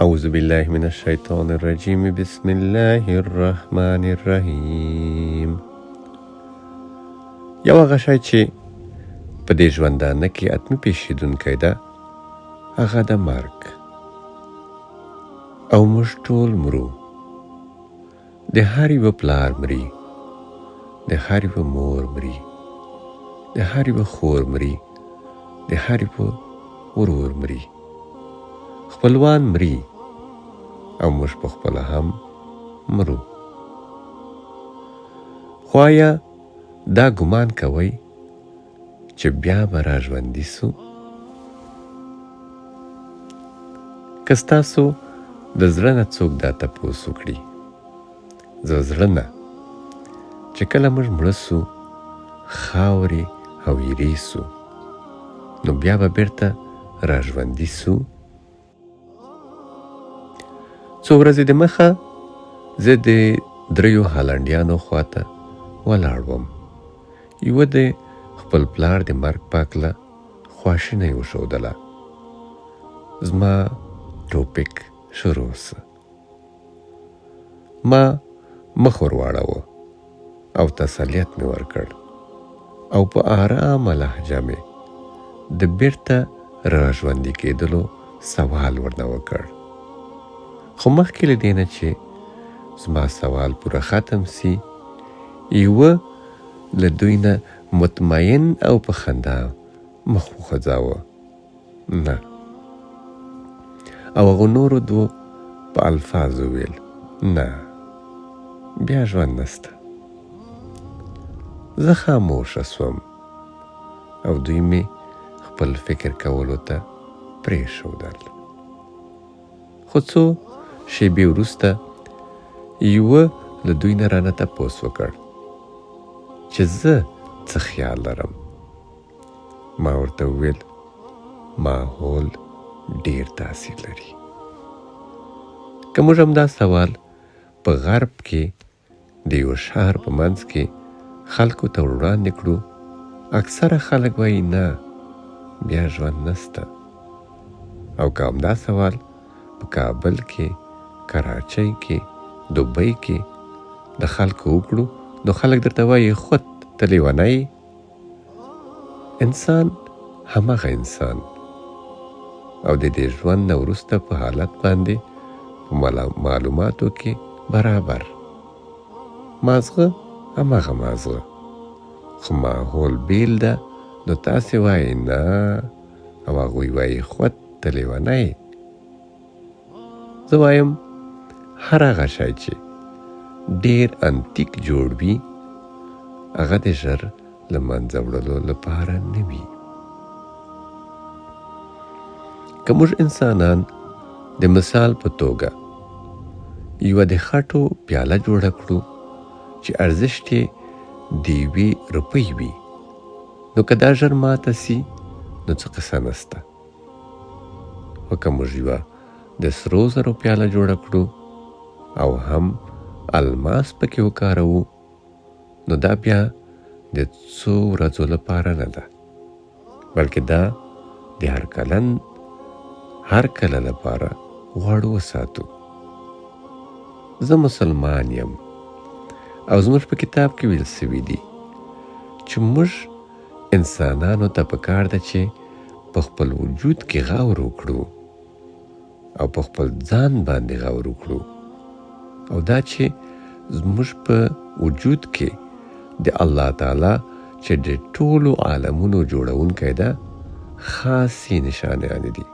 اعوذ بالله من الشیطان الرجیم بسم الله الرحمن الرحیم. یو هغه شی چې په دې ژوندانه کې حتمي پیښیدونکی ده هغه د مرګ، او موږ ټول مرو. د هر یوه پلار مري، د هر یوه مور مري، د هر یوه خور مري، د هر یوه ورور مري، خپلوان مري، او موږ په خپله هم مرو. خو آیا دا ګمان کوئ چې بیا به را ژوندي سو؟ که ستاسو د زړه نه څوک دا تپوس وکړي، د زړه نه، چې کله موږ مړه سو، خاورې او ایرې سو، نو بیا به بیرته را ژوندي سو؟ څو ورځې د مخه زه د 3 هالنډیانو خواته ولاړ وم. یوه د خپل پلار د مرګ په هکله خواشینۍ وښودله. زما ټوپک شروع سه. ما مخ ور واړاوه او تسلیت مې ورکړ، او په آرامه لهجه مې د بیرته را ژوندي کېدلو سوال ورنه وکړ. خو مخکې له دې نه چې زما سوال پوره ختم سي، یوه له دوی نه مطمئن او په خندا مخ وخځاوه. نه. او هغو نورو دوو په الفاظو ویل، نه، بیا ژوند نسته. زه خاموشه سوم او دوی مې خپل فکر کولو ته پرېښودل. خو څو شېبې وروسته یوه له دوی نه رانه تپوس وکړ چې زه څه خیال لرم. ما ورته وویل ماحول ډیر تاثیر لري. که موږ همدا سوال په غرب کې د یو ښار په منځ کې خلکو ته وړاندې کړو، اکثره خلک وایي نه، بیا ژوند نسته. او که همدا سوال په کابل کې، کراچۍ کې، دوبۍ کې د خلکو وکړو، نو خلک درته وایي خود ته لیونی. انسان همغه انسان، او د دې ژوند نه وروسته په حالت باندې په معلوماتو کې برابر. مازغه همغه مازغه، خو ماحول بیل ده. نو تاسې وایي نه، او هغوی وایي خود ته لیونی. زه وایم هر هغه شی چې ډیر انتیک جوړ وي، هغه د ژر له منځه وړلو لپاره نه وي. که موږ انسانان د مثال په توګه یوه د خټو پیاله جوړه کړو چې ارزښت یې د 1 روپۍ وي، نو که دا ژر ماته سي، نو څه قصه نسته. خو که موږ یوه د سرو زرو پیاله جوړه کړو او هم الماس پکې وکاروو، نو دا بیا د څو ورځو لپاره نه ده، بلکې دا د هر کله لپاره غواړو وساتو. زه مسلمان یم، او زموږ په کتاب کې ویل سوي دي چې موږ انسانانو ته پکار ده چې په خپل وجود کې غور وکړو، او په خپل ځان باندې غور وکړو، او دا چې زموږ په وجود کې د الله تعالی چې د ټولو عالمونو جوړونکی ده خاصې نشانیانې دي،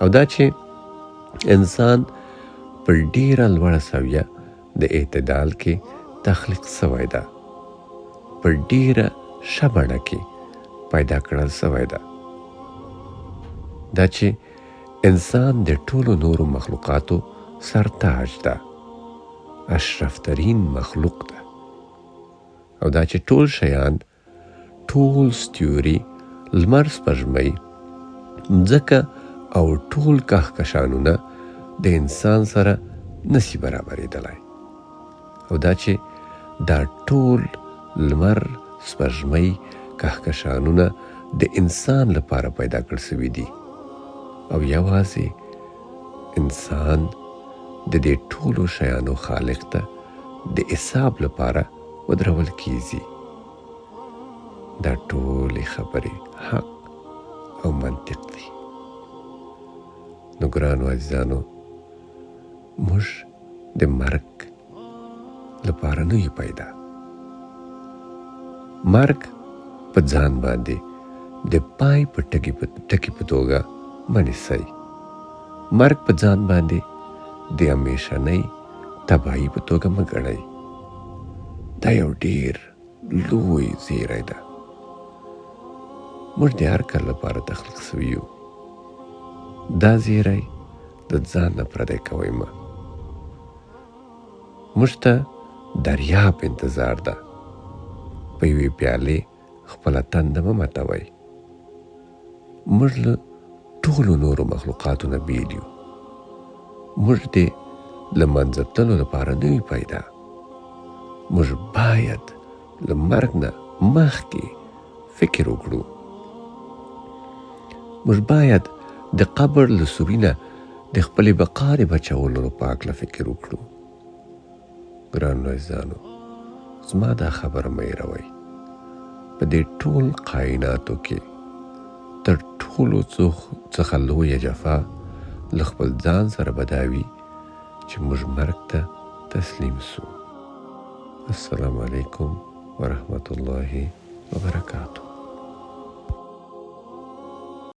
او دا چې انسان په ډیره لوړه سویه د اعتدال کې تخلیق سوی ده، په ډیره ښه بڼه کې پیدا کړل سوی ده. دا چې انسان د ټولو نورو مخلوقاتو سرتاج ده، اشرف ترین مخلوق ده، او دا چې ټول شیان، ټول ستوري، لمر، سپوږمۍ، مځکه او ټول کهکشانونه د انسان سره نسی برابرېدلی، او دا چې دا ټول لمر، سپوږمۍ، کهکشانونه د انسان لپاره پیدا کړل سوي دي، او یوازې انسان د دې ټولو شیانو خالق ته د حساب لپاره ودرول کیږي. دا ټولې خبرې حق او منطق دي. نو ګرانو عزیزانو، موږ د مرګ لپاره نه یو پیدا. مرګ په ځان باندې د پای په ټکي په توګه منیسئ. مرګ په ځان باندې د همیشنۍ تباهي په توګه مه ګڼئ. دا یو ډېر لوی زیری ده. موږ د هر کار لپاره تخلیق سوي یو. دا زیری د ځان نه پردی کوئ مه. موږ ته دریاب انتظار ده. په یوې پیالې خپله تنده مه ماتوئ. موږ له ټولو نورو مخلوقاتو نه بیل یو. موږ د له منځه تللو لپاره نه یو پیدا. موږ باید له مرګ نه مخکې فکر وکړو. موږ باید د قبر له سوري نه د خپلې بقا د بچولو په هکله فکر وکړو. ګرانو عزیزانو، زما دا خبره مه هېروئ. په دې ټول کائناتو کې تر ټولو څخه لویه جفا له خپل ځان سره به دا وي چې موږ مرګ ته تسلیم سو. السلام علیکم ورحمة الله وبرکاته.